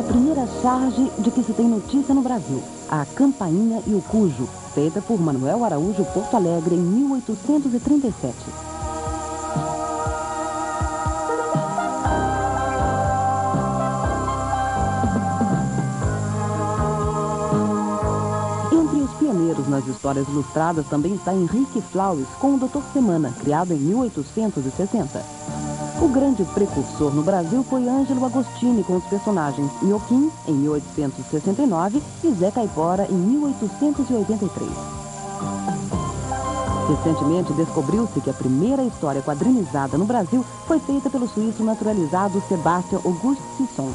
primeira charge de que se tem notícia no Brasil, A Campainha e o Cujo, feita por Manuel Araújo Porto Alegre em 1837. Entre os pioneiros nas histórias ilustradas também está Henrique Flaues com o Dr. Semana, criado em 1860. O grande precursor no Brasil foi Ângelo Agostini com os personagens Inhoquim, em 1869, e Zé Caipora, em 1883. Recentemente descobriu-se que a primeira história quadrinizada no Brasil foi feita pelo suíço naturalizado Sebastian August Sisson.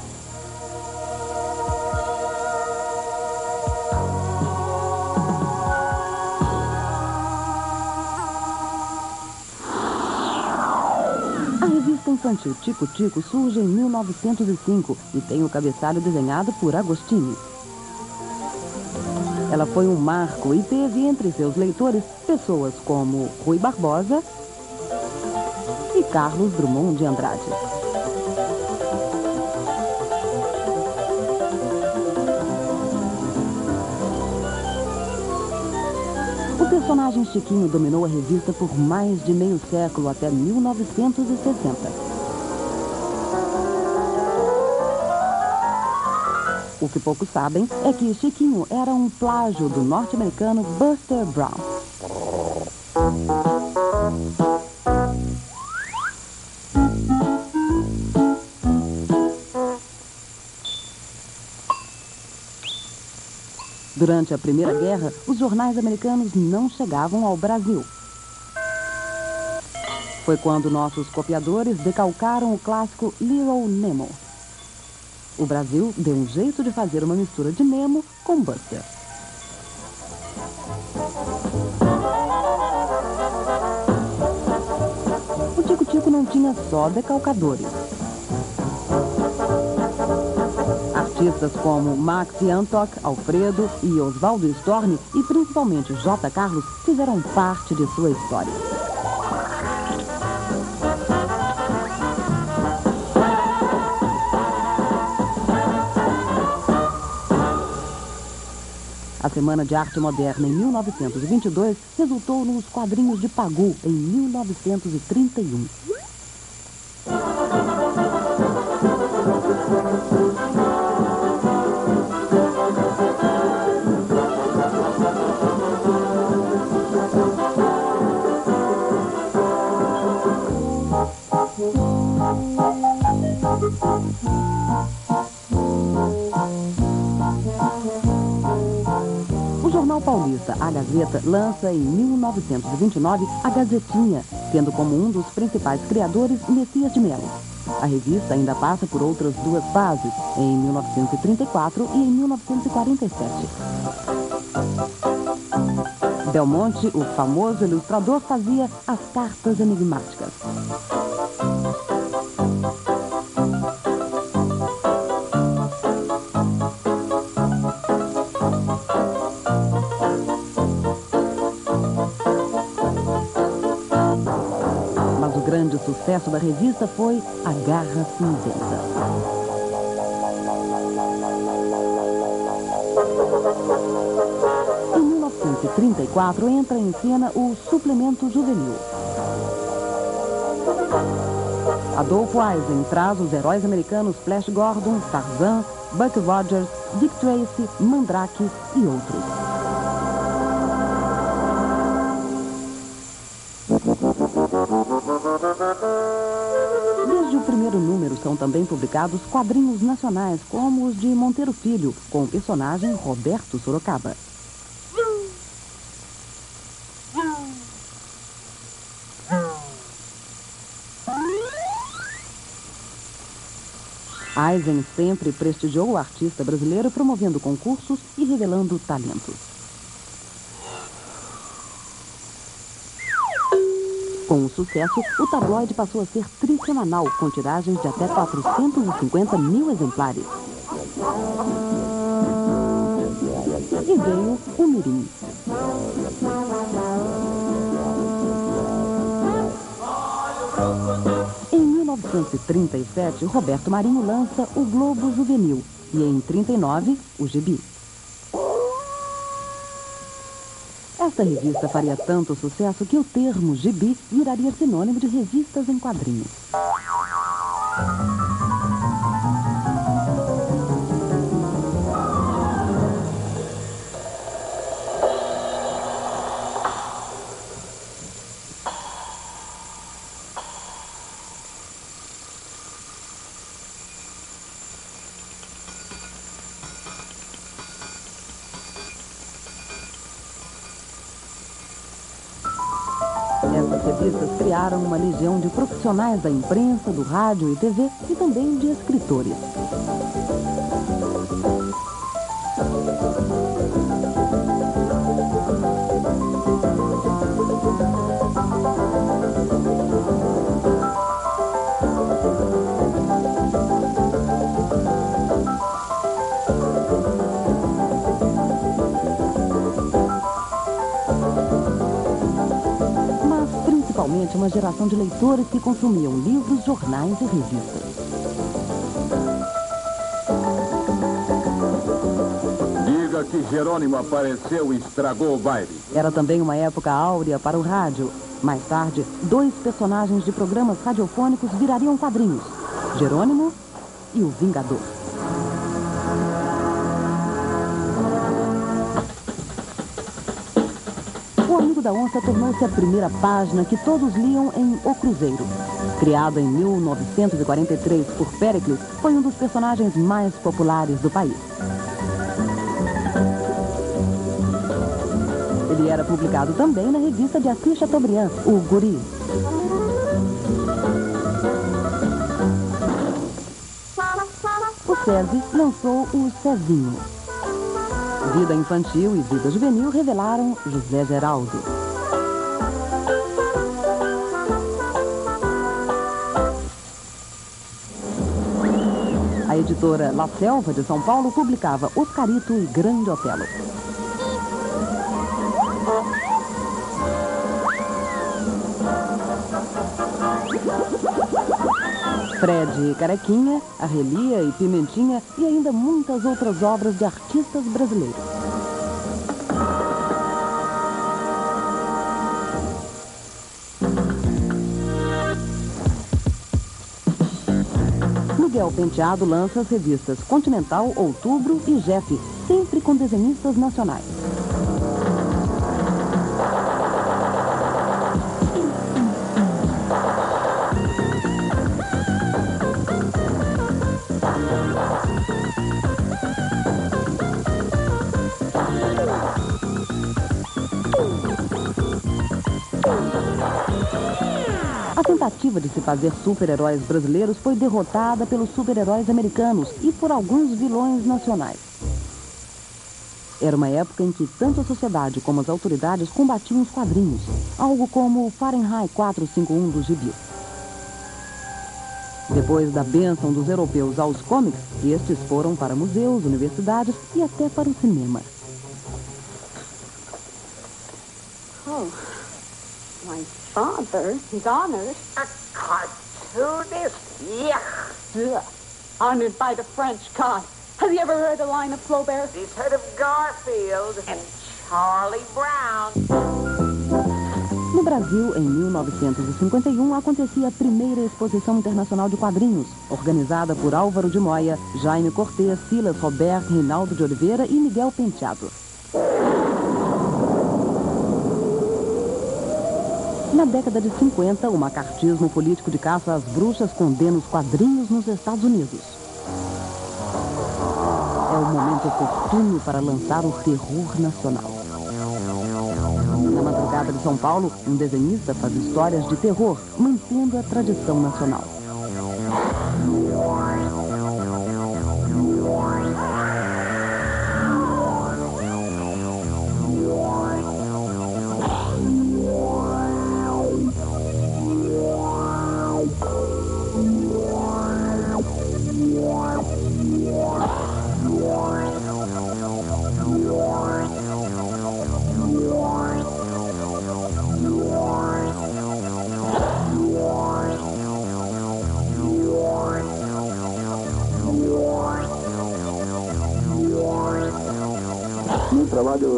A revista infantil Tico Tico surge em 1905 e tem o cabeçalho desenhado por Agostini. Ela foi um marco e teve entre seus leitores pessoas como Rui Barbosa e Carlos Drummond de Andrade. O personagem Chiquinho dominou a revista por mais de meio século, até 1960. O que poucos sabem é que Chiquinho era um plágio do norte-americano Buster Brown. Durante a Primeira Guerra, os jornais americanos não chegavam ao Brasil. Foi quando nossos copiadores decalcaram o clássico Little Nemo. O Brasil deu um jeito de fazer uma mistura de Nemo com Buster. O Tico Tico não tinha só decalcadores. Artistas como Max Yantok, Alfredo e Oswaldo Storni, e principalmente J. Carlos, fizeram parte de sua história. A Semana de Arte Moderna, em 1922, resultou nos quadrinhos de Pagu, em 1931. O jornal paulista A Gazeta lança em 1929 a Gazetinha, tendo como um dos principais criadores Messias de Mello. A revista ainda passa por outras duas fases, em 1934 e em 1947. Belmonte, o famoso ilustrador, fazia as cartas enigmáticas. Mas o grande sucesso da revista foi A Garra Cinzenta. Em 1934 entra em cena o Suplemento Juvenil. Adolfo Eisen traz os heróis americanos Flash Gordon, Tarzan, Buck Rogers, Dick Tracy, Mandrake e outros. Desde o primeiro número são também publicados quadrinhos nacionais, como os de Monteiro Filho, com o personagem Roberto Sorocaba. Eisen sempre prestigiou o artista brasileiro, promovendo concursos e revelando talentos. Com o sucesso, o tabloide passou a ser trissemanal, com tiragens de até 450 mil exemplares. E veio o Mirim. Em 1937, Roberto Marinho lança o Globo Juvenil e em 39, o Gibi. Esta revista faria tanto sucesso que o termo gibi viraria sinônimo de revistas em quadrinhos. Essas revistas criaram uma legião de profissionais da imprensa, do rádio e TV e também de escritores. Principalmente uma geração de leitores que consumiam livros, jornais e revistas. Diga que Jerônimo apareceu e estragou o baile. Era também uma época áurea para o rádio. Mais tarde, 2 personagens de programas radiofônicos virariam quadrinhos: Jerônimo e o Vingador. O Amigo da Onça tornou-se a primeira página que todos liam em O Cruzeiro. Criado em 1943 por Péricles, foi um dos personagens mais populares do país. Ele era publicado também na revista de Assis Chateaubriand, O Guri. O SESI lançou o Cezinho. Vida Infantil e Vida Juvenil revelaram José Geraldo. A editora La Selva de São Paulo publicava Oscarito e Grande Otelo. Fred e Carequinha, Arrelia e Pimentinha e ainda muitas outras obras de artistas brasileiros. Miguel Penteado lança as revistas Continental, Outubro e Jeff, sempre com desenhistas nacionais. A tentativa de se fazer super-heróis brasileiros foi derrotada pelos super-heróis americanos e por alguns vilões nacionais. Era uma época em que tanto a sociedade como as autoridades combatiam os quadrinhos, algo como o Fahrenheit 451 do Gibi. Depois da bênção dos europeus aos cómics, estes foram para museus, universidades e até para o cinema. Oh, my father is honored. A cartoonist? Yuck! Ugh. Honored by the French God. Has he ever heard a line of Flaubert? He's heard of Garfield and Charlie Brown. No Brasil, em 1951, acontecia a primeira Exposição Internacional de Quadrinhos, organizada por Álvaro de Moya, Jaime Cortez, Silas Roberto, Reinaldo de Oliveira e Miguel Penteado. Na década de 50, o macartismo político de caça às bruxas condena os quadrinhos nos Estados Unidos. É o momento oportuno para lançar o terror nacional. Na madrugada de São Paulo, um desenhista faz histórias de terror, mantendo a tradição nacional.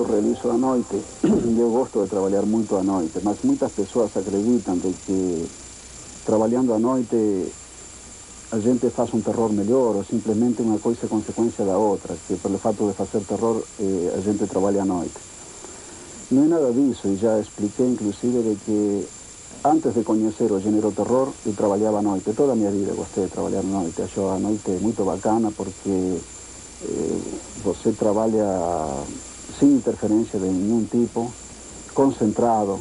eu realizo à noite, eu gosto de trabalhar muito à noite, mas muitas pessoas acreditam de que trabalhando à noite a gente faz um terror melhor, ou simplesmente uma coisa é consequência da outra, que pelo fato de fazer terror a gente trabalha à noite. Não é nada disso, e já expliquei inclusive de que antes de conhecer o gênero terror, eu trabalhava à noite. Toda a minha vida gostei de trabalhar à noite. Acho a noite muito bacana porque você trabalha sem interferência de nenhum tipo, concentrado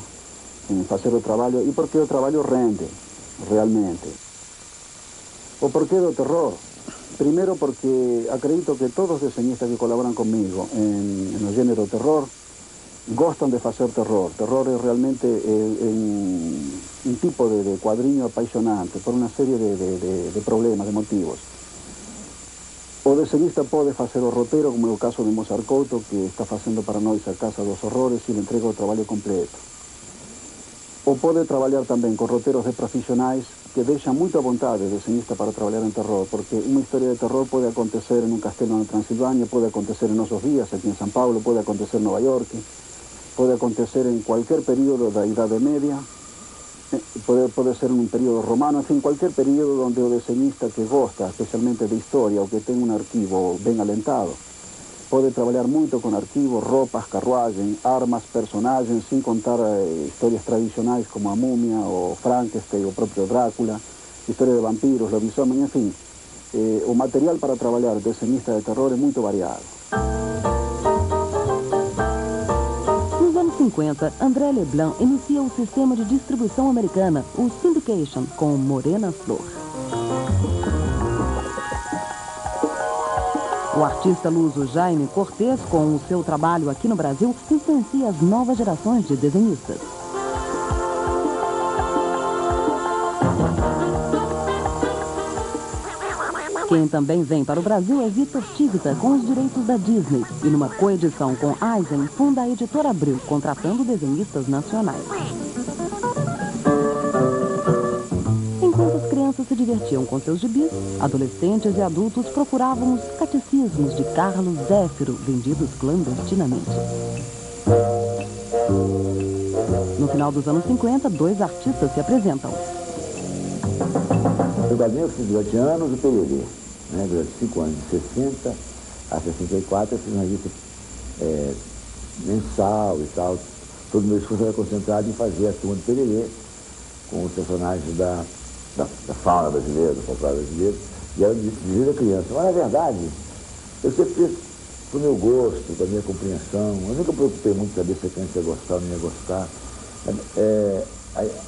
em fazer o trabalho, e porque o trabalho rende, realmente. O porquê do terror? Primeiro porque acredito que todos os desenhistas que colaboram comigo no gênero terror gostam de fazer terror. Terror é realmente um tipo de quadrinho apaixonante por uma série de problemas, de motivos. O desenhista pode fazer o roteiro, como é o caso de Mozart Couto, que está fazendo para nós a Casa dos Horrores e lhe entrega o trabalho completo. Ou pode trabalhar também com roteiros de profissionais que deixam muito à vontade o desenhista para trabalhar em terror, porque uma história de terror pode acontecer em um castelo na Transilvânia, pode acontecer em nossos dias aqui em São Paulo, pode acontecer em Nova York, pode acontecer em qualquer período da Idade Média, pode ser em um período romano, enfim, qualquer período onde o desenhista que gosta especialmente de história ou que tem um arquivo bem alentado, pode trabalhar muito com arquivos, roupas, carruagem, armas, personagens, sem contar histórias tradicionais como a Múmia, o Frankenstein, o próprio Drácula, história de vampiros, lobisomem, enfim. O material para trabalhar desenhista de terror é muito variado. Nos anos 50, André Leblanc inicia o sistema de distribuição americana, o Syndication, com Morena Flor. O artista luso Jaime Cortez, com o seu trabalho aqui no Brasil, influencia as novas gerações de desenhistas. Quem também vem para o Brasil é Vitor Tigta, com os direitos da Disney. E numa coedição com Eisen, funda a Editora Abril, contratando desenhistas nacionais. Enquanto as crianças se divertiam com seus gibis, adolescentes e adultos procuravam os catecismos de Carlos Zéfiro, vendidos clandestinamente. No final dos anos 50, dois artistas se apresentam. O quadrinho eu fiz durante anos o Pererê, né? Durante 5 anos, de 60 a 64, eu fiz uma revista mensal e tal. Todo o meu esforço era concentrado em fazer a turma do Pererê, com os personagens da fauna brasileira, do folclore brasileiro, e era dirigido a criança. Mas, na verdade, eu sempre fiz pro meu gosto, pra minha compreensão. Eu nunca me preocupei muito em saber se a criança ia gostar ou não ia gostar.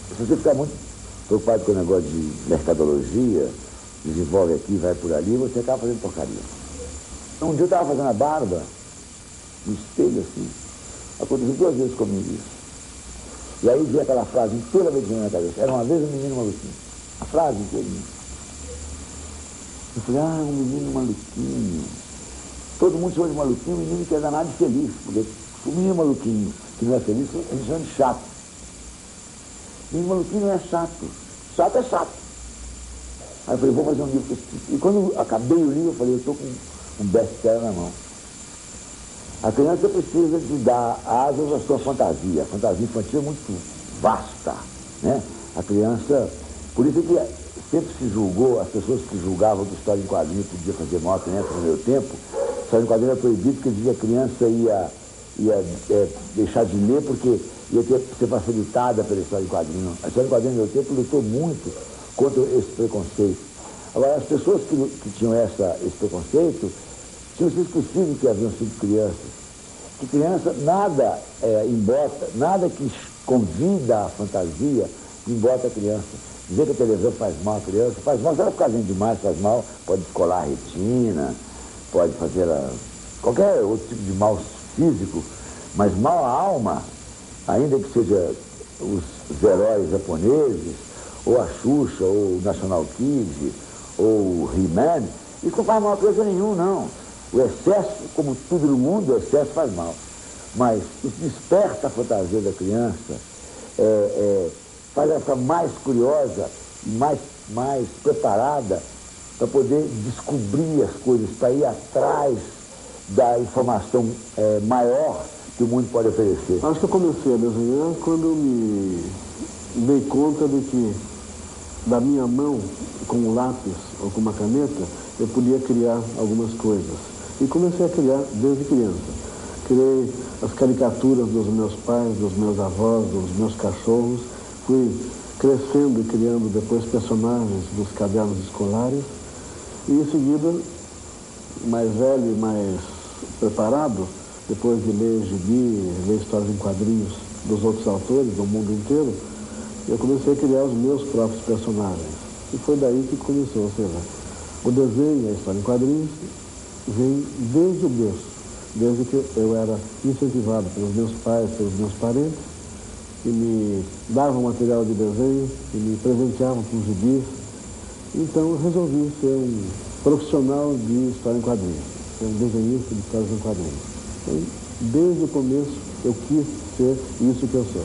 Se você ficar muito preocupado com o negócio de mercadologia, desenvolve aqui, vai por ali, você acaba fazendo porcaria. Então, um dia eu estava fazendo a barba, no espelho assim, aconteceu 2 vezes comigo isso. E aí veio aquela frase inteiramente na minha cabeça. Era uma vez um menino maluquinho. A frase inteirinha. Eu falei, um menino maluquinho. Todo mundo chama de maluquinho, um menino que é danado de feliz. Porque o menino maluquinho que não é feliz, a gente chama de chato. O menino maluquinho não é chato. Chato é chato. Aí eu falei, vou fazer um livro com esse tipo. E quando eu acabei o livro, eu falei, eu estou com um best-seller na mão. A criança precisa de dar asas à sua fantasia. A fantasia infantil é muito vasta, né? A criança... Por isso que sempre se julgou, as pessoas que julgavam que história em quadrinho podia fazer mal à criança no meu tempo, história em quadrinho era proibido porque dizia que a criança ia deixar de ler porque ia ser facilitada pela história em quadrinho. A história em quadrinho no meu tempo lutou muito contra esse preconceito. Agora, as pessoas que tinham esse preconceito tinham se esquecido que haviam sido crianças. Que criança, nada embota, nada que convida a fantasia embota a criança. Dizer que a televisão faz mal à criança, faz mal, se ela ficar vendo demais, faz mal, pode descolar a retina, pode fazer qualquer outro tipo de mal físico, mas mal à alma, ainda que seja os heróis japoneses, ou a Xuxa, ou o National Kid, ou o He-Man, isso não faz mal a criança nenhum, não. O excesso, como tudo no mundo, o excesso faz mal. Mas isso desperta a fantasia da criança, faz ela ficar mais curiosa, mais preparada para poder descobrir as coisas, para ir atrás da informação maior, que o mundo pode oferecer? Acho que eu comecei a desenhar quando eu me dei conta de que da minha mão, com um lápis ou com uma caneta, eu podia criar algumas coisas. E comecei a criar desde criança. Criei as caricaturas dos meus pais, dos meus avós, dos meus cachorros. Fui crescendo e criando depois personagens dos cadernos escolares. E em seguida, mais velho e mais preparado, depois de ler gibi, ler histórias em quadrinhos dos outros autores do mundo inteiro, eu comecei a criar os meus próprios personagens. E foi daí que começou, ou seja, o desenho e a história em quadrinhos vem desde o berço, desde que eu era incentivado pelos meus pais, pelos meus parentes, que me davam material de desenho, que me presenteavam com gibis. Então eu resolvi ser um profissional de história em quadrinhos, ser um desenhista de histórias em quadrinhos. Então, desde o começo eu quis ser isso que eu sou.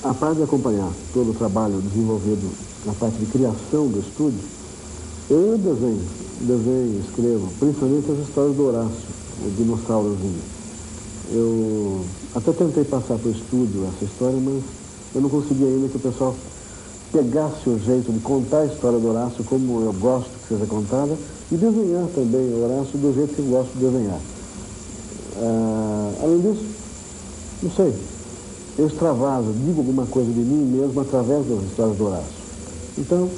A parte de acompanhar todo o trabalho desenvolvido na parte de criação do estúdio, eu desenho, escrevo, principalmente as histórias do Horácio, o dinossaurozinho. Eu até tentei passar para o estúdio essa história, mas eu não consegui ainda que o pessoal pegasse o jeito de contar a história do Horácio como eu gosto que seja contada e desenhar também o Horácio do jeito que eu gosto de desenhar. Além disso, não sei, eu extravaso, digo alguma coisa de mim mesmo através das histórias do Horácio. Então,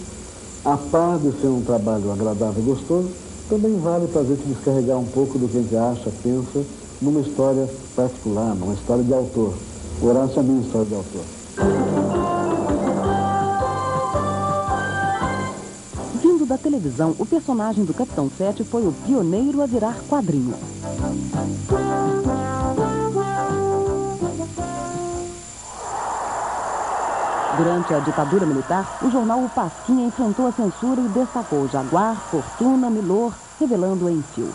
a par de ser um trabalho agradável e gostoso, também vale para a gente descarregar um pouco do que a gente acha, pensa, numa história particular, numa história de autor. O Horácio é a minha história de autor. Vindo da televisão, o personagem do Capitão 7 foi o pioneiro a virar quadrinho. Durante a ditadura militar, o jornal O Pasquinha enfrentou a censura e destacou Jaguar, Fortuna, Milor, revelando em fio.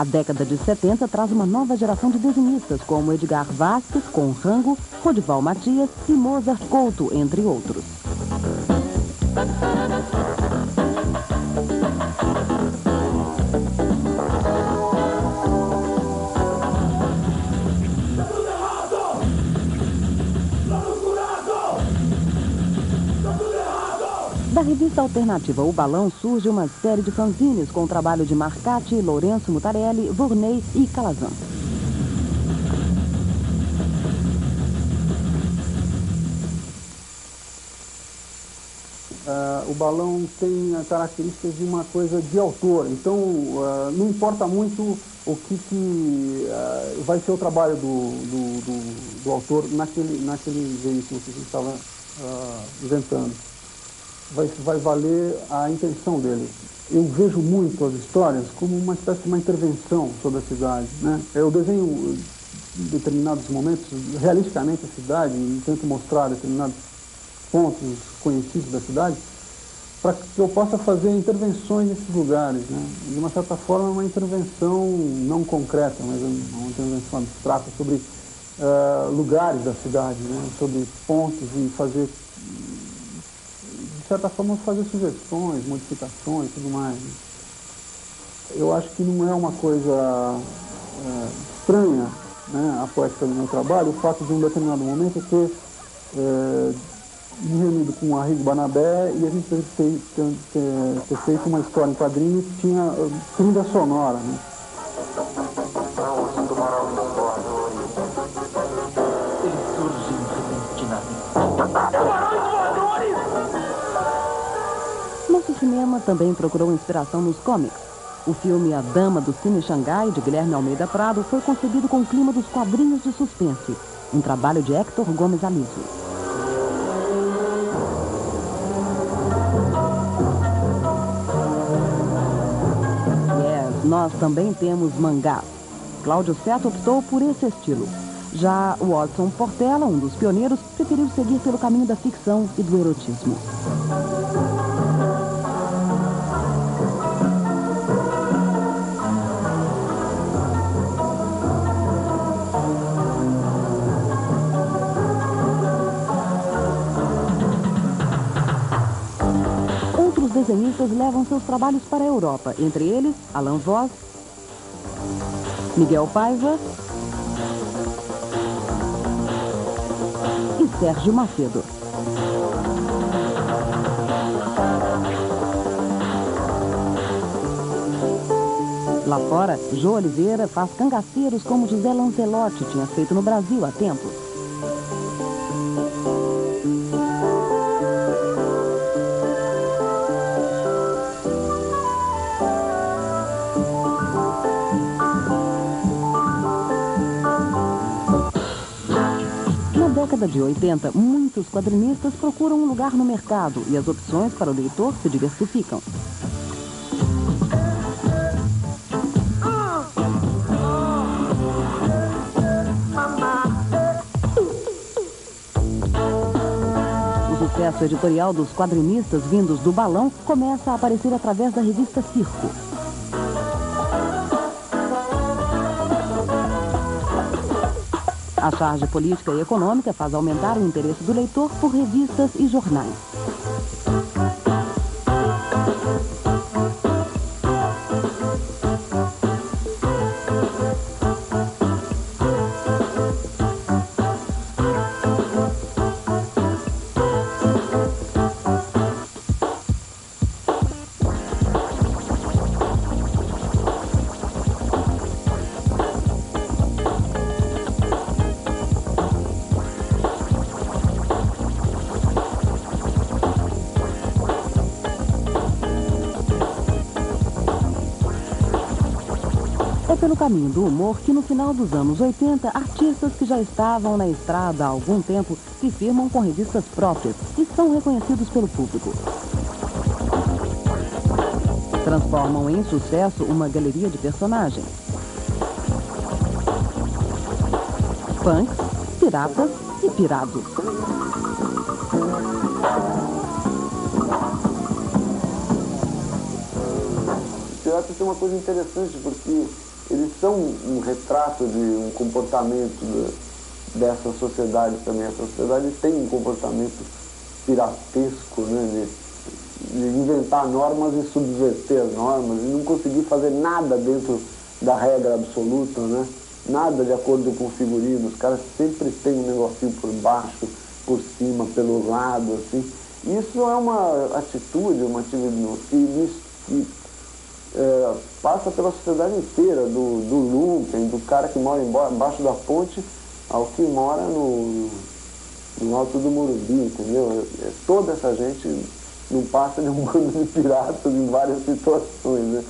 A década de 70 traz uma nova geração de desenhistas, como Edgar Vasquez, com Rango, Rodival Matias e Mozart Couto, entre outros. Da revista alternativa O Balão surge uma série de fanzines com o trabalho de Marcati, Lourenço Mutarelli, Vourney e Calazans. O Balão tem características de uma coisa de autor, então não importa muito o que vai ser o trabalho do autor naquele veículo que a gente estava inventando. Vai valer a intenção dele. Eu vejo muito as histórias como uma espécie de uma intervenção sobre a cidade, né? Eu desenho em determinados momentos realisticamente a cidade e tento mostrar determinados pontos conhecidos da cidade para que eu possa fazer intervenções nesses lugares, né? De uma certa forma, uma intervenção não concreta, mas uma intervenção abstrata sobre lugares da cidade, né? Sobre pontos e fazer, de certa forma, fazer sugestões, modificações e tudo mais. Eu acho que não é uma coisa estranha, né, a poética do meu trabalho, o fato de um determinado momento ter me reunido com o Arrigo Barnabé e a gente ter feito uma história em quadrinhos que tinha trilha sonora, né? Eles surgem repentinamente. Nosso cinema também procurou inspiração nos cómics. O filme A Dama do Cine Xangai, de Guilherme Almeida Prado, foi concebido com o clima dos quadrinhos de suspense, um trabalho de Hector Gomes Aliso. Nós também temos mangás. Cláudio Seto optou por esse estilo. Já Watson Portela, um dos pioneiros, preferiu seguir pelo caminho da ficção e do erotismo. desenhistas levam seus trabalhos para a Europa, entre eles Alain Voss, Miguel Paiva e Sérgio Macedo. Lá fora, Jô Oliveira faz cangaceiros como José Lancelotti tinha feito no Brasil há tempos. Na década de 80, muitos quadrinistas procuram um lugar no mercado e as opções para o leitor se diversificam. O sucesso editorial dos quadrinistas vindos do balão começa a aparecer através da revista Circo. A charge política e econômica faz aumentar o interesse do leitor por revistas e jornais. É pelo caminho do humor que no final dos anos 80, artistas que já estavam na estrada há algum tempo se firmam com revistas próprias e são reconhecidos pelo público. Transformam em sucesso uma galeria de personagens. Punks, piratas e pirados. Os piratas têm uma coisa interessante porque eles são um retrato de um comportamento dessa sociedade também. A sociedade tem um comportamento piratesco, né, de inventar normas e subverter as normas, e não conseguir fazer nada dentro da regra absoluta, né? Nada de acordo com o figurino. Os caras sempre têm um negocinho por baixo, por cima, pelo lado, assim. Isso é uma atitude, uma atividade que passa pela sociedade inteira, do lumpen, do cara que mora embaixo da ponte ao que mora no alto do Morumbi, entendeu? Toda essa gente não passa de um bando de piratas em várias situações, né?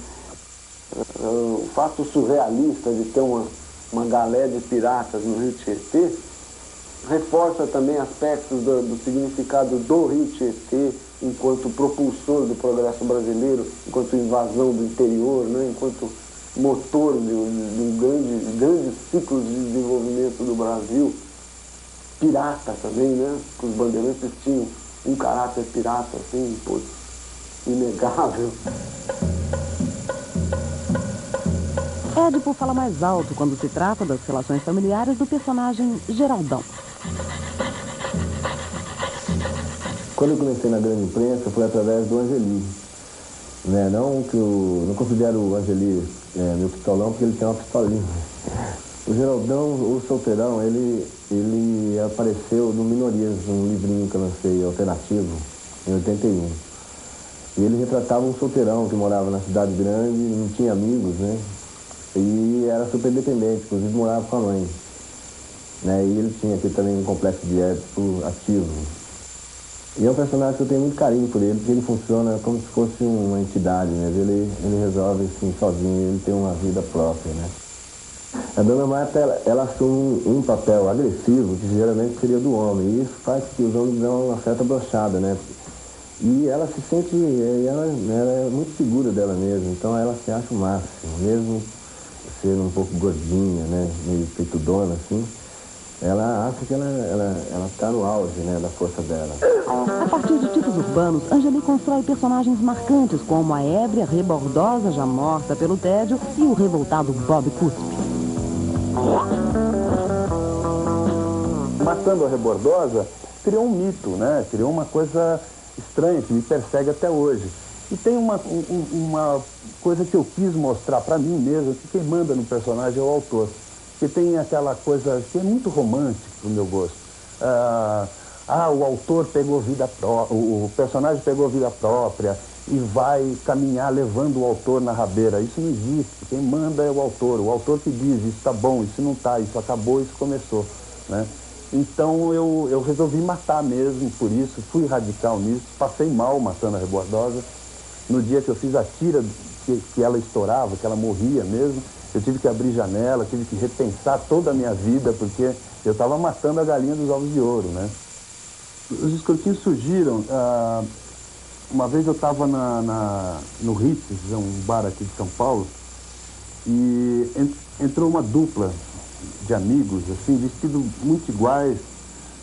O fato surrealista de ter uma galé de piratas no Rio Tietê reforça também aspectos do significado do Rio Tietê enquanto propulsor do progresso brasileiro, enquanto invasão do interior, né? Enquanto motor de um grande ciclo de desenvolvimento do Brasil. Pirata também, né? Os bandeirantes tinham um caráter pirata, assim, pô, inegável. Édipo fala mais alto quando se trata das relações familiares do personagem Geraldão. Quando eu comecei na grande imprensa foi através do Angeli. Né? Não considero o Angeli meu pistolão porque ele tem uma pistolinha. O Geraldão, o solteirão, ele apareceu no Minorias, um livrinho que eu lancei, alternativo, em 81. E ele retratava um solteirão que morava na cidade grande, não tinha amigos, né? E era super dependente, inclusive morava com a mãe. Né? E ele tinha aqui também um complexo de Édipo ativo. E é um personagem que eu tenho muito carinho por ele, porque ele funciona como se fosse uma entidade, né? Ele resolve assim, sozinho, ele tem uma vida própria, né? A Dona Marta, ela assume um papel agressivo, que geralmente seria do homem, e isso faz que os homens dão uma certa brochada, né? E ela se sente, ela é muito segura dela mesma, então ela se acha o máximo, mesmo sendo um pouco gordinha, né? Meio peitudona, assim. Ela acha que ela está no auge, né, da força dela. A partir de tipos urbanos, Angeli constrói personagens marcantes como a ébria rebordosa já morta pelo tédio e o revoltado Bob Cuspe. Matando a rebordosa, criou um mito, né? Criou uma coisa estranha que me persegue até hoje. E tem uma coisa que eu quis mostrar para mim mesmo, que quem manda no personagem é o autor. Que tem aquela coisa que é muito romântica pro meu gosto. O autor pegou vida própria, o personagem pegou vida própria e vai caminhar levando o autor na rabeira. Isso não existe. Quem manda é o autor que diz, isso tá bom, isso não tá, isso acabou, isso começou, né? Então eu resolvi matar mesmo por isso, fui radical nisso, passei mal matando a Rebordosa. No dia que eu fiz a tira que ela estourava, que ela morria mesmo, eu tive que abrir janela, tive que repensar toda a minha vida, porque eu estava matando a galinha dos ovos de ouro, né? Os escrotinhos surgiram, uma vez eu estava no Ritz, um bar aqui de São Paulo, e entrou uma dupla de amigos, assim, vestidos muito iguais,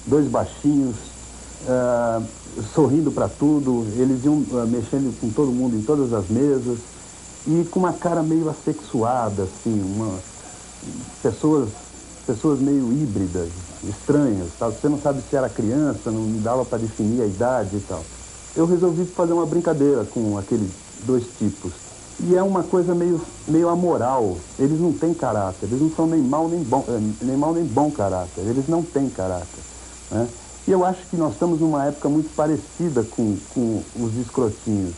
dois baixinhos, sorrindo para tudo, eles iam mexendo com todo mundo em todas as mesas, e com uma cara meio assexuada, assim, pessoas meio híbridas, estranhas, tal. Você não sabe se era criança, não dava para definir a idade e tal. Eu resolvi fazer uma brincadeira com aqueles dois tipos. E é uma coisa meio amoral. Eles não têm caráter, eles não são nem mal nem bom caráter, eles não têm caráter, né? E eu acho que nós estamos numa época muito parecida com os escrotinhos.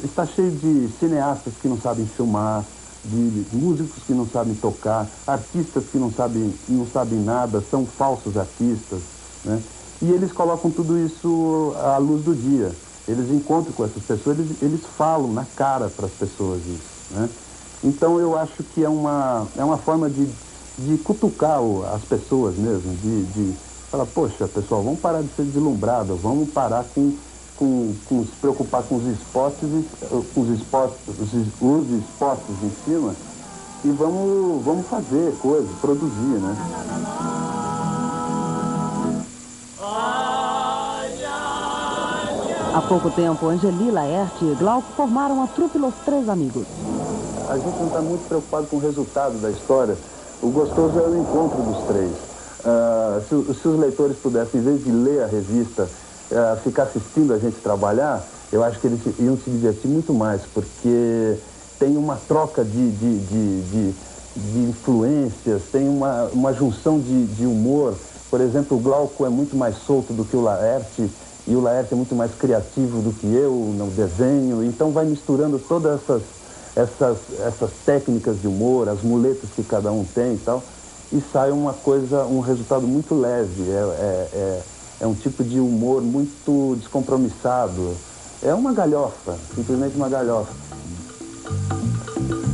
Está cheio de cineastas que não sabem filmar, de músicos que não sabem tocar, artistas que não sabem nada, são falsos artistas, né? E eles colocam tudo isso à luz do dia. Eles encontram com essas pessoas, eles falam na cara para as pessoas isso, né? Então eu acho que é uma forma de cutucar as pessoas mesmo, de falar, poxa, pessoal, vamos parar de ser deslumbrado, vamos parar com se preocupar com os spots em cima e vamos fazer coisas, produzir, né? Há pouco tempo, Angeli, Laerte e Glauco formaram a trupe Los Três Amigos. A gente não está muito preocupado com o resultado da história. O gostoso é o encontro dos três. Se os leitores pudessem, em vez de ler a revista, ficar assistindo a gente trabalhar, eu acho que eles iam se divertir muito mais, porque tem uma troca de influências, tem uma junção de humor. Por exemplo, o Glauco é muito mais solto do que o Laerte, e o Laerte é muito mais criativo do que eu no desenho, então vai misturando todas essas técnicas de humor, as muletas que cada um tem e tal, e sai um resultado muito leve, é um tipo de humor muito descompromissado, é uma galhofa, simplesmente uma galhofa.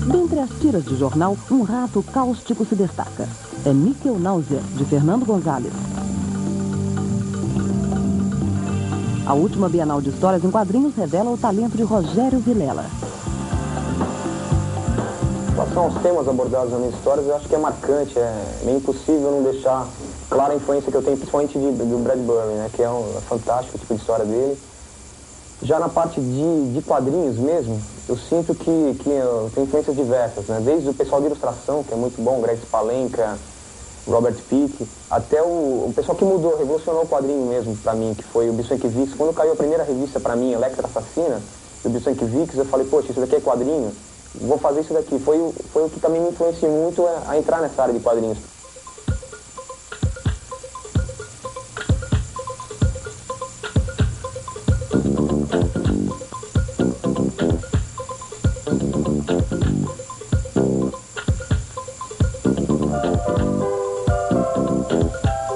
Dentre as tiras de jornal, um rato cáustico se destaca. É Níquel Náusea, de Fernando Gonzalez. A última Bienal de Histórias em Quadrinhos revela o talento de Rogério Vilela. Em relação aos temas abordados nas minhas histórias, eu acho que é marcante, é meio impossível não deixar clara a influência que eu tenho, principalmente do Bradbury, né, que é fantástico o tipo de história dele. Já na parte de quadrinhos mesmo, eu sinto que tem influências diversas, né, desde o pessoal de ilustração, que é muito bom, Greg Spalenka, Robert Peake, até o pessoal que mudou, revolucionou o quadrinho mesmo pra mim, que foi o Bisson&Vick's. Quando caiu a primeira revista pra mim, Electra Assassina, do Bisson&Vick's, eu falei, poxa, isso daqui é quadrinho, vou fazer isso daqui. Foi o que também me influenciou muito a entrar nessa área de quadrinhos.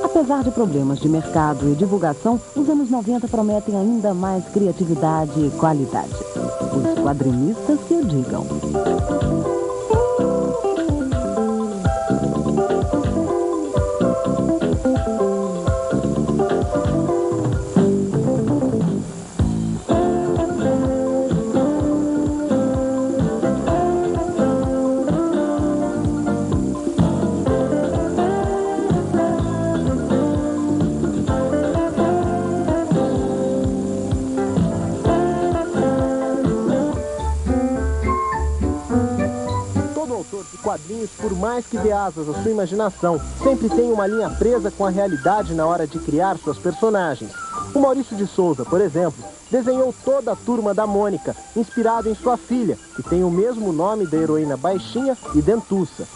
Apesar de problemas de mercado e divulgação, os anos 90 prometem ainda mais criatividade e qualidade. Os quadrinistas que o digam. Quadrinhos, por mais que dê asas à sua imaginação, sempre tem uma linha presa com a realidade na hora de criar suas personagens. O Maurício de Souza, por exemplo, desenhou toda a turma da Mônica, inspirado em sua filha, que tem o mesmo nome da heroína baixinha e dentuça.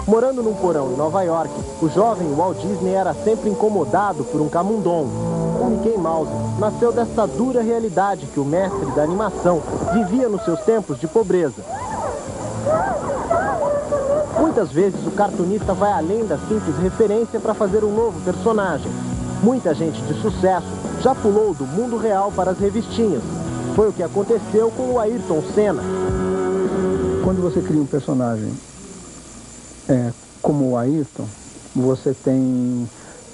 Morando num porão em Nova York, o jovem Walt Disney era sempre incomodado por um camundongo. O Mickey Mouse nasceu desta dura realidade que o mestre da animação vivia nos seus tempos de pobreza. Muitas vezes o cartunista vai além da simples referência para fazer um novo personagem. Muita gente de sucesso já pulou do mundo real para as revistinhas. Foi o que aconteceu com o Ayrton Senna. Quando você cria um personagem como o Ayrton, você tem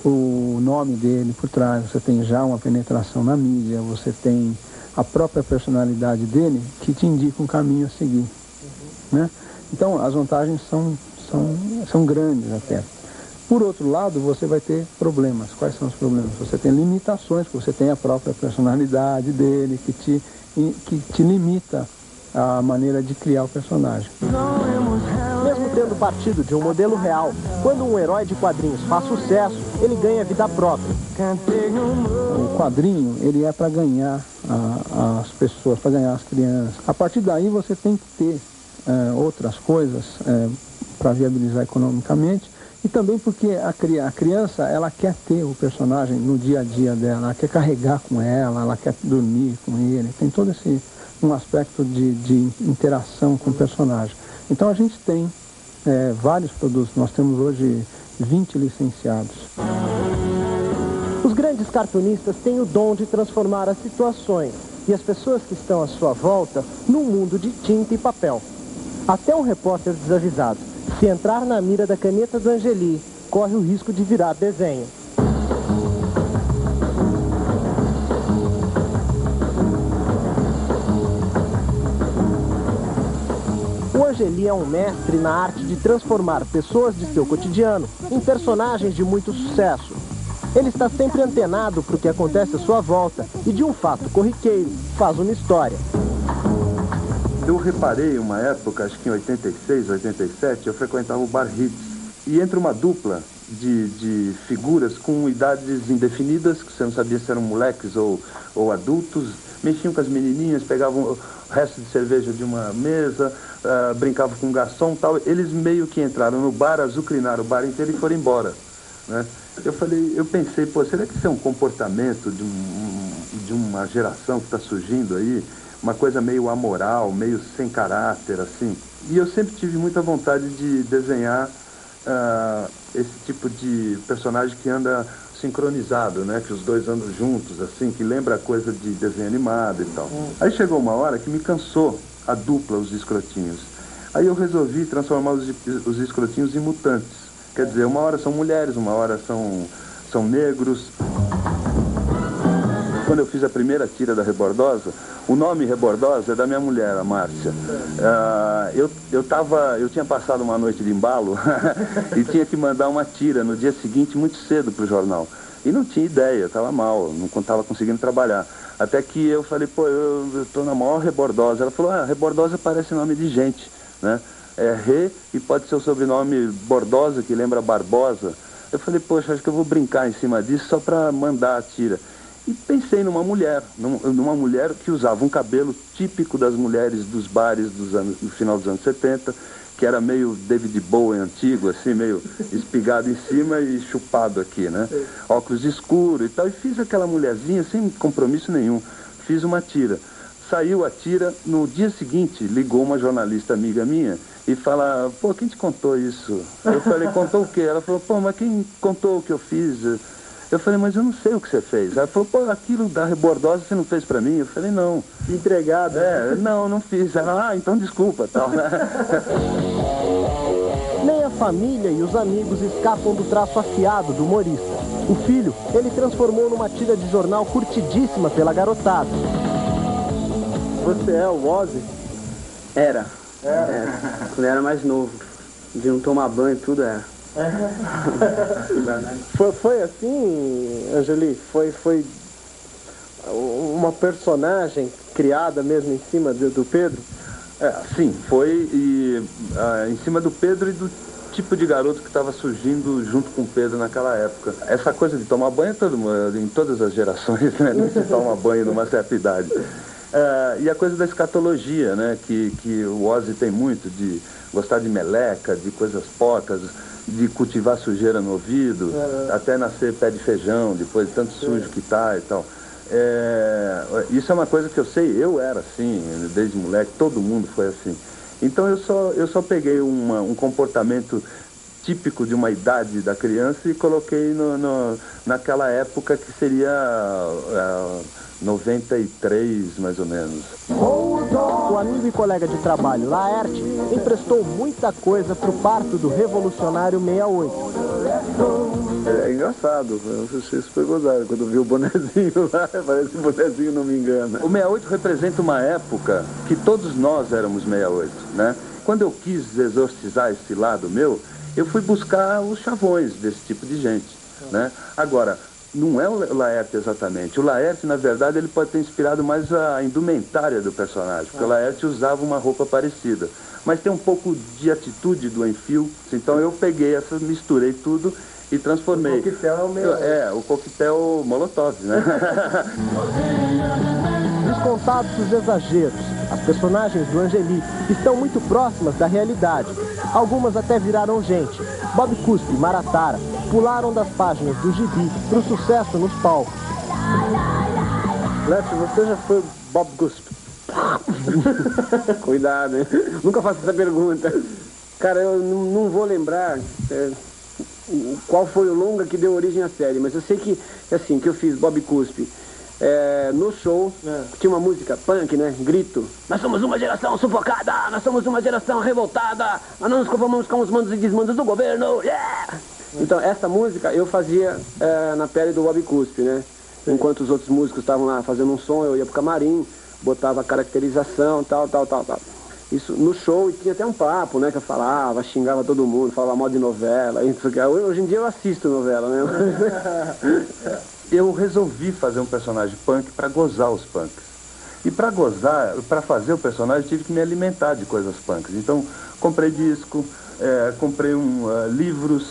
o nome dele por trás, você tem já uma penetração na mídia, você tem a própria personalidade dele que te indica um caminho a seguir, né? Então, as vantagens são grandes até. Por outro lado, você vai ter problemas. Quais são os problemas? Você tem limitações, você tem a própria personalidade dele, que te limita a maneira de criar o personagem. Mesmo tendo partido de um modelo real, quando um herói de quadrinhos faz sucesso, ele ganha vida própria. O quadrinho, ele é para ganhar as pessoas, para ganhar as crianças. A partir daí, você tem que ter outras coisas para viabilizar economicamente, e também porque a criança, ela quer ter o personagem no dia a dia dela, ela quer carregar com ela quer dormir com ele, tem todo um aspecto de interação com o personagem. Então a gente tem vários produtos, nós temos hoje 20 licenciados. Os grandes cartunistas têm o dom de transformar as situações e as pessoas que estão à sua volta num mundo de tinta e papel. Até um repórter desavisado, se entrar na mira da caneta do Angeli, corre o risco de virar desenho. O Angeli é um mestre na arte de transformar pessoas de seu cotidiano em personagens de muito sucesso. Ele está sempre antenado para o que acontece à sua volta e de um fato corriqueiro faz uma história. Eu reparei uma época, acho que em 86, 87, eu frequentava o Bar Hits. E entre uma dupla de figuras com idades indefinidas, que você não sabia se eram moleques ou adultos, mexiam com as menininhas, pegavam o resto de cerveja de uma mesa, brincavam com um garçom e tal. Eles meio que entraram no bar, azucrinaram o bar inteiro e foram embora, né? Eu pensei, pô, será que isso é um comportamento de uma geração que está surgindo aí? Uma coisa meio amoral, meio sem caráter, assim. E eu sempre tive muita vontade de desenhar esse tipo de personagem que anda sincronizado, né? Que os dois andam juntos, assim, que lembra coisa de desenho animado e tal. Aí chegou uma hora que me cansou a dupla, os escrotinhos. Aí eu resolvi transformar os escrotinhos em mutantes. Quer dizer, uma hora são mulheres, uma hora são negros. Quando eu fiz a primeira tira da Rebordosa, o nome Rebordosa é da minha mulher, a Márcia. Eu tinha passado uma noite de embalo e tinha que mandar uma tira no dia seguinte muito cedo para o jornal. E não tinha ideia, estava mal, não estava conseguindo trabalhar. Até que eu falei, pô, eu estou na maior Rebordosa. Ela falou, Rebordosa parece nome de gente, né? É Re e pode ser o sobrenome Bordosa, que lembra Barbosa. Eu falei, poxa, acho que eu vou brincar em cima disso só para mandar a tira. E pensei numa mulher que usava um cabelo típico das mulheres dos bares do final dos anos 70, que era meio David Bowie antigo, assim, meio espigado em cima e chupado aqui, né? Óculos escuros e tal. E fiz aquela mulherzinha sem compromisso nenhum. Fiz uma tira. Saiu a tira, no dia seguinte ligou uma jornalista amiga minha e fala, pô, quem te contou isso? Eu falei, contou o quê? Ela falou, pô, mas quem contou o que eu fiz? Eu falei, mas eu não sei o que você fez. Ela falou, pô, aquilo da Rebordosa você não fez pra mim? Eu falei, não. Entregado. Não fiz. Ela, então desculpa, tal. Nem a família e os amigos escapam do traço afiado do humorista. O filho, ele transformou numa tira de jornal curtidíssima pela garotada. Você é o Ozzy? Era. Quando eu era mais novo. De não tomar banho e tudo era. Foi assim, Angeli? Foi uma personagem criada mesmo em cima do Pedro? Sim, foi em cima do Pedro e do tipo de garoto que estava surgindo junto com o Pedro naquela época. Essa coisa de tomar banho em todas as gerações, né? Não se toma banho numa certa idade. E a coisa da escatologia, né? Que o Ozzy tem muito, de gostar de meleca, de coisas porcas, de cultivar sujeira no ouvido, até nascer pé de feijão, depois de tanto sujo que tá e tal. Isso é uma coisa que eu sei, eu era assim, desde moleque, todo mundo foi assim. Então eu só peguei um comportamento típico de uma idade da criança e coloquei naquela época que seria 93, mais ou menos. O amigo e colega de trabalho, Laerte, emprestou muita coisa para o parto do revolucionário 68. É engraçado, eu achei super gozado quando vi o bonezinho lá, parece um bonezinho, não me engano. O 68 representa uma época que todos nós éramos 68, né? Quando eu quis exorcizar esse lado meu, eu fui buscar os chavões desse tipo de gente, né? Agora, não é o Laerte exatamente. O Laerte, na verdade, ele pode ter inspirado mais a indumentária do personagem, porque o Laerte usava uma roupa parecida. Mas tem um pouco de atitude do Enfio, então eu peguei misturei tudo e transformei. O coquetel é o meu. O coquetel Molotov, né? Descontados os exageros, as personagens do Angeli estão muito próximas da realidade. Algumas até viraram gente. Bob Cuspe e Maratara pularam das páginas do gibi para o sucesso nos palcos. Leste, você já foi Bob Cuspe? Cuidado, hein? Nunca faço essa pergunta. Cara, eu não vou lembrar qual foi o longa que deu origem à série, mas eu sei que, assim, que eu fiz Bob Cuspe. No show, tinha uma música punk, né? Grito. Nós somos uma geração sufocada, nós somos uma geração revoltada, nós não nos conformamos com os mandos e desmandos do governo, yeah! Então, essa música eu fazia na pele do Bob Cuspe, né? Enquanto os outros músicos estavam lá fazendo um som, eu ia pro camarim, botava a caracterização, tal. Isso no show, e tinha até um papo, né? Que eu falava, xingava todo mundo, falava mal de novela. Isso, hoje em dia eu assisto novela, né? Eu resolvi fazer um personagem punk para gozar os punks. E para gozar, para fazer o personagem, tive que me alimentar de coisas punks. Então, comprei disco, comprei livros,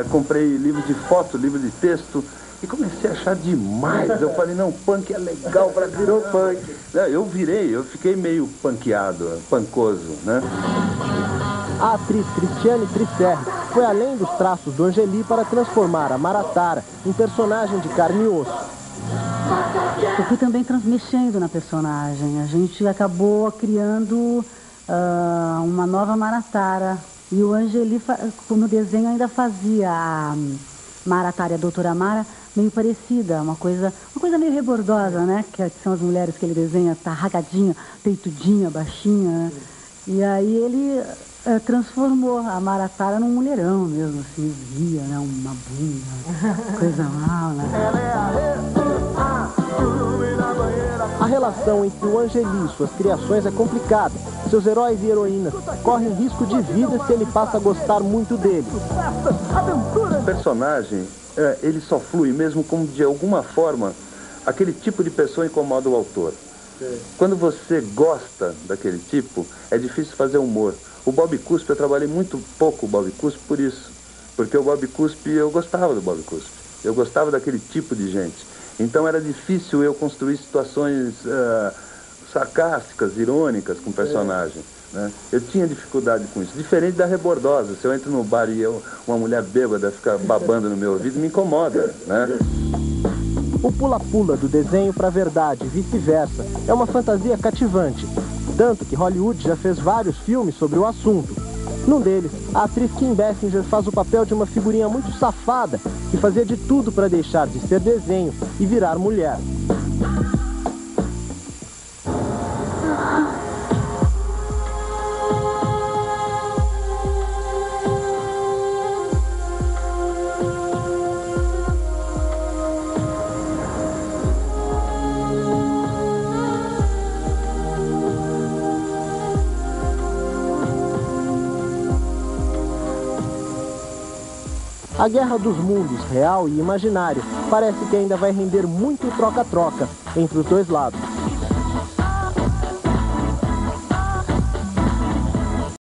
comprei livro de foto, livro de texto, e comecei a achar demais. Eu falei, não, punk é legal, virou punk. Eu fiquei meio punkeado, punkoso, né? A atriz Cristiane Trisserri foi além dos traços do Angeli para transformar a Maratara em personagem de carne e osso. Eu fui também mexendo na personagem. A gente acabou criando uma nova Maratara. E o Angeli, no desenho, ainda fazia a Maratara e a doutora Mara meio parecida, uma coisa meio rebordosa, né? Que são as mulheres que ele desenha, tarragadinha, peitudinha, baixinha, né? E aí ele transformou a Maratara num mulherão mesmo, assim, via, né? Uma bunda, coisa mal, né? A relação entre o Angeli e suas criações é complicada. Seus heróis e heroínas correm risco de vida se ele passa a gostar muito dele. O personagem, ele só flui mesmo como, de alguma forma, aquele tipo de pessoa incomoda o autor. Quando você gosta daquele tipo, é difícil fazer humor. O Bob Cuspe, eu trabalhei muito pouco o Bob Cuspe por isso. Porque o Bob Cuspe, eu gostava do Bob Cuspe. Eu gostava daquele tipo de gente. Então era difícil eu construir situações sarcásticas, irônicas com o personagem. Né? Eu tinha dificuldade com isso. Diferente da rebordosa. Se eu entro no bar e uma mulher bêbada fica babando no meu ouvido, me incomoda, né? O pula-pula do desenho para a verdade e vice-versa é uma fantasia cativante. Tanto que Hollywood já fez vários filmes sobre o assunto. Num deles, a atriz Kim Basinger faz o papel de uma figurinha muito safada que fazia de tudo para deixar de ser desenho e virar mulher. A guerra dos mundos, real e imaginário, parece que ainda vai render muito troca-troca entre os dois lados.